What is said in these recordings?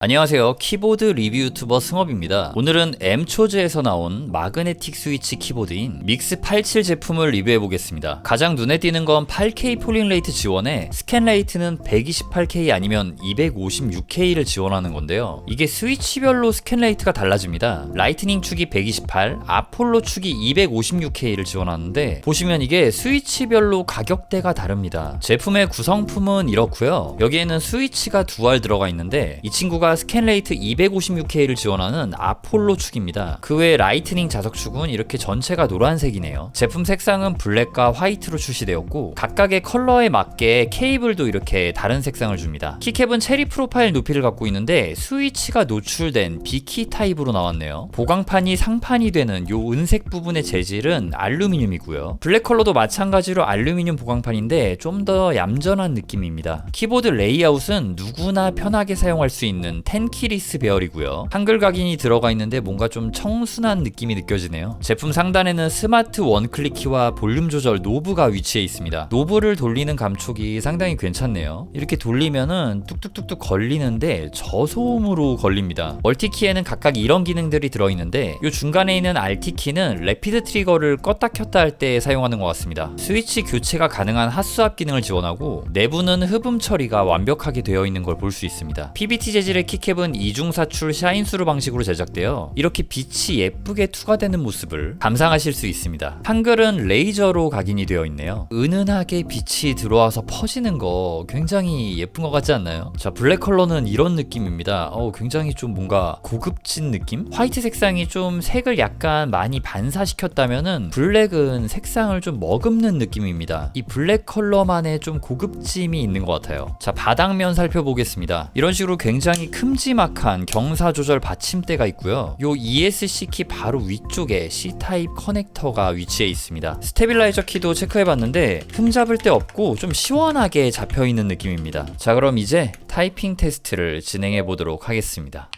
안녕하세요. 키보드 리뷰 유튜버 승업입니다. 오늘은 M초즈에서 나온 마그네틱 스위치 키보드인 믹스 87 제품을 리뷰해보겠습니다. 가장 눈에 띄는 건 8K 폴링 레이트 지원에 스캔 레이트는 128K 아니면 256K를 지원하는 건데요. 이게 스위치별로 스캔 레이트가 달라집니다. 라이트닝 축이 128, 아폴로 축이 256K를 지원하는데 보시면 이게 스위치별로 가격대가 다릅니다. 제품의 구성품은 이렇고요. 여기에는 스위치가 두 알 들어가 있는데 이 친구가 스캔 레이트 256K를 지원하는 아폴로 축입니다. 그 외에 라이트닝 자석 축은 이렇게 전체가 노란색이네요. 제품 색상은 블랙과 화이트로 출시되었고 각각의 컬러에 맞게 케이블도 이렇게 다른 색상을 줍니다. 키캡은 체리 프로파일 높이를 갖고 있는데 스위치가 노출된 B키 타입으로 나왔네요. 보강판이 상판이 되는 요 은색 부분의 재질은 알루미늄이고요. 블랙 컬러도 마찬가지로 알루미늄 보강판인데 좀 더 얌전한 느낌입니다. 키보드 레이아웃은 누구나 편하게 사용할 수 있는 텐키리스 배열이고요. 한글 각인이 들어가 있는데 뭔가 좀 청순한 느낌이 느껴지네요. 제품 상단에는 스마트 원클릭 키와 볼륨 조절 노브가 위치해 있습니다. 노브를 돌리는 감촉이 상당히 괜찮네요. 이렇게 돌리면은 뚝뚝뚝뚝 걸리는데 저소음으로 걸립니다. 멀티키에는 각각 이런 기능들이 들어있는데 이 중간에 있는 RT키는 래피드 트리거를 껐다 켰다 할 때 사용하는 것 같습니다. 스위치 교체가 가능한 핫스왑 기능을 지원하고 내부는 흡음 처리가 완벽하게 되어 있는 걸 볼 수 있습니다. PBT 재질의 키캡은 이중사출 샤인스루 방식으로 제작되어 이렇게 빛이 예쁘게 투과되는 모습을 감상하실 수 있습니다. 한글은 레이저로 각인이 되어 있네요. 은은하게 빛이 들어와서 퍼지는 거 굉장히 예쁜 것 같지 않나요? 자, 블랙 컬러는 이런 느낌입니다. 굉장히 좀 뭔가 고급진 느낌? 화이트 색상이 좀 색을 약간 많이 반사시켰다면은 블랙은 색상을 좀 머금는 느낌입니다. 이 블랙 컬러만의 좀 고급짐이 있는 것 같아요. 자, 바닥면 살펴보겠습니다. 이런 식으로 굉장히 큼지막한 경사 조절 받침대가 있고요. 요 ESC 키 바로 위쪽에 C타입 커넥터가 위치해 있습니다. 스테빌라이저 키도 체크해봤는데 흠잡을 데 없고 좀 시원하게 잡혀있는 느낌입니다. 자, 그럼 이제 타이핑 테스트를 진행해 보도록 하겠습니다.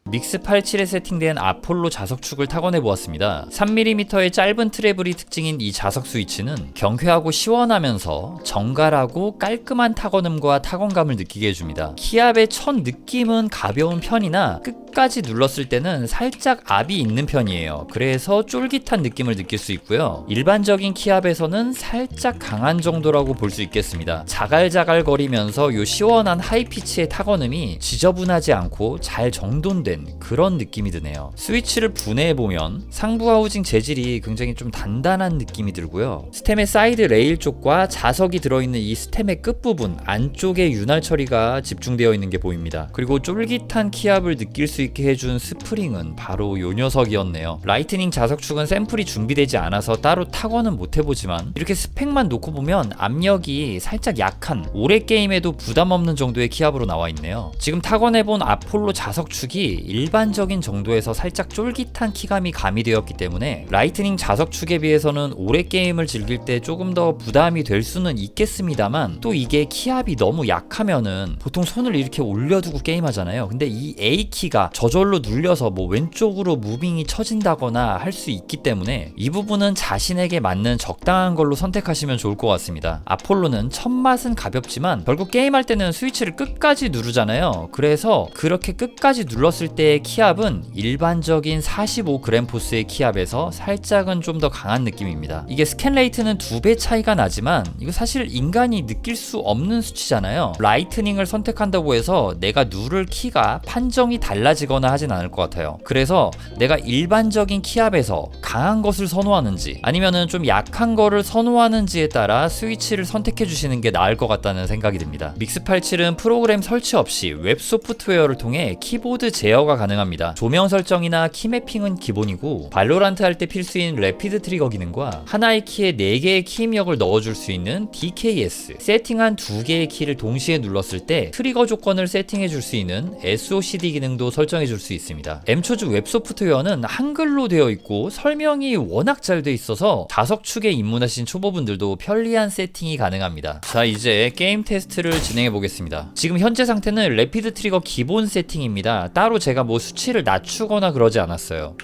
믹스 87에 세팅된 아폴로 자석축을 타건해 보았습니다. 3mm의 짧은 트래블이 특징인 이 자석 스위치는 경쾌하고 시원하면서 정갈하고 깔끔한 타건음과 타건감을 느끼게 해줍니다. 키압의 첫 느낌은 가벼운 편이나 끝까지 눌렀을 때는 살짝 압이 있는 편이에요. 그래서 쫄깃한 느낌을 느낄 수 있고요. 일반적인 키압에서는 살짝 강한 정도라고 볼 수 있겠습니다. 자갈자갈거리면서 요 시원한 하이피치의 타건음이 지저분하지 않고 잘 정돈된 그런 느낌이 드네요. 스위치를 분해해보면 상부 하우징 재질이 굉장히 좀 단단한 느낌이 들고요. 스템의 사이드 레일 쪽과 자석이 들어있는 이 스템의 끝부분 안쪽에 윤활 처리가 집중되어 있는 게 보입니다. 그리고 쫄깃한 키압을 느낄 수 있게 해준 스프링은 바로 요 녀석이었네요. 라이트닝 자석축은 샘플이 준비되지 않아서 따로 타건은 못 해보지만 이렇게 스펙만 놓고 보면 압력이 살짝 약한 오래 게임에도 부담 없는 정도의 키압으로 나와 있네요. 지금 타건해본 아폴로 자석축이 일반적인 정도에서 살짝 쫄깃한 키감이 가미되었기 때문에 라이트닝 자석축에 비해서는 오래 게임을 즐길 때 조금 더 부담이 될 수는 있겠습니다만 또 이게 키압이 너무 약하면은 보통 손을 이렇게 올려두고 게임하잖아요. 근데 이 A키가 저절로 눌려서 뭐 왼쪽으로 무빙이 처진다거나 할 수 있기 때문에 이 부분은 자신에게 맞는 적당한 걸로 선택하시면 좋을 것 같습니다. 아폴로는 첫 맛은 가볍지만 결국 게임할 때는 스위치를 끝까지 누르잖아요. 그래서 그렇게 끝까지 눌렀을 때의 키압은 일반적인 45g 포스의 키압에서 살짝은 좀 더 강한 느낌입니다. 이게 스캔 레이트는 2배 차이가 나지만 이거 사실 인간이 느낄 수 없는 수치잖아요. 라이트닝을 선택한다고 해서 내가 누를 키가 판정이 달라지거나 하진 않을 것 같아요. 그래서 내가 일반적인 키압에서 강한 것을 선호하는지 아니면은 좀 약한 거를 선호하는지에 따라 스위치를 선택해 주시는 게 나을 것 같다는 생각이 듭니다. 믹스87은 프로그램 설치 없이 웹 소프트웨어를 통해 키보드 제어가 가능합니다. 조명 설정이나 키 매핑은 기본이고 발로란트 할 때 필수인 래피드 트리거 기능과 하나의 키에 4개의 키 입력을 넣어줄 수 있는 DKS, 세팅한 2개의 키를 동시에 눌렀을 때 트리거 조건을 세팅해 줄 수 있는 SOCD 기능도 설정해 줄 수 있습니다. M초즈 웹 소프트웨어는 한글로 되어 있고 설명이 워낙 잘 돼 있어서 자석축에 입문하신 초보분들도 편리한 세팅이 가능합니다. 자, 이제 게임 테스트를 진행해 보겠습니다. 지금 현재 상태는 래피드 트리거 기본 세팅입니다. 따로 제가 뭐 수치를 낮추거나 그러지 않았어요.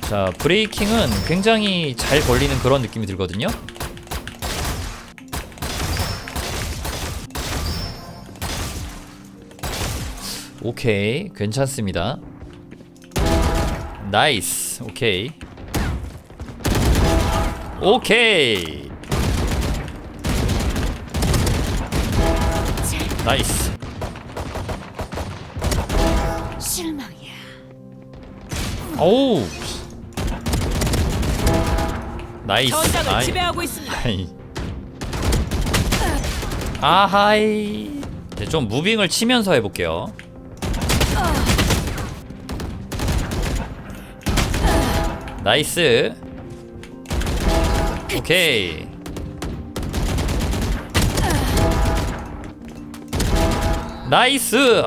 자, 브레이킹은 굉장히 잘 걸리는 그런 느낌이 들거든요. 오케이, 괜찮습니다. 나이스. 오케이. 오케이. 나이스. 실망이야. 오우. 나이스. 전장을 지배하고 있습니다. 아하이. 이제 좀 무빙을 치면서 해볼게요. 나이스. 오케이. 나이스.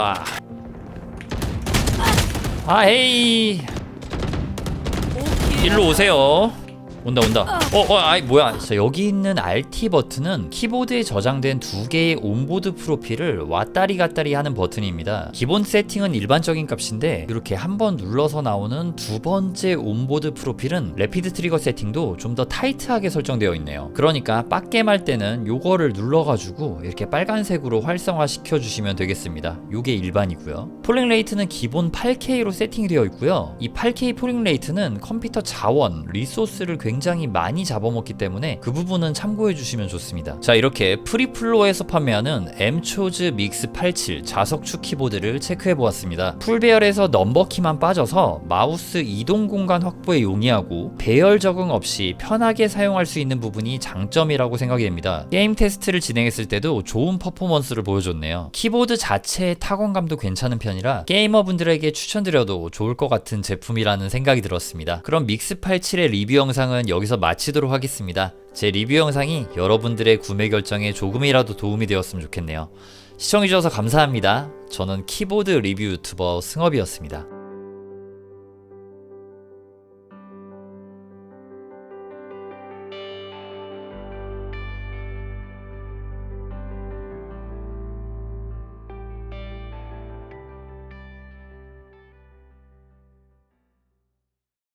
아헤이. 일로 오세요. 온다. 아이 뭐야. 자, 여기 있는 RT 버튼은 키보드에 저장된 2개의 온보드 프로필을 왔다리 갔다리 하는 버튼입니다. 기본 세팅은 일반적인 값인데 이렇게 한번 눌러서 나오는 두 번째 온보드 프로필은 래피드 트리거 세팅도 좀 더 타이트하게 설정되어 있네요. 그러니까 빡겜할 때는 요거를 눌러가지고 이렇게 빨간색으로 활성화 시켜주시면 되겠습니다. 요게 일반이고요. 폴링 레이트는 기본 8K로 세팅이 되어 있고요. 이 8K 폴링 레이트는 컴퓨터 자원, 리소스를 굉장히 많이 잡아먹기 때문에 그 부분은 참고해 주시면 좋습니다. 자, 이렇게 프리플로에서 판매하는 M초즈 믹스87 자석축 키보드를 체크해 보았습니다. 풀배열에서 넘버키만 빠져서 마우스 이동 공간 확보에 용이하고 배열 적응 없이 편하게 사용할 수 있는 부분이 장점이라고 생각이 됩니다. 게임 테스트를 진행했을 때도 좋은 퍼포먼스를 보여줬네요. 키보드 자체의 타건감도 괜찮은 편이라 게이머분들에게 추천드려도 좋을 것 같은 제품이라는 생각이 들었습니다. 그럼 믹스87의 리뷰 영상은 여기서 마치도록 하겠습니다. 제 리뷰 영상이 여러분들의 구매 결정에 조금이라도 도움이 되었으면 좋겠네요. 시청해주셔서 감사합니다. 저는 키보드 리뷰 유튜버 승업이었습니다.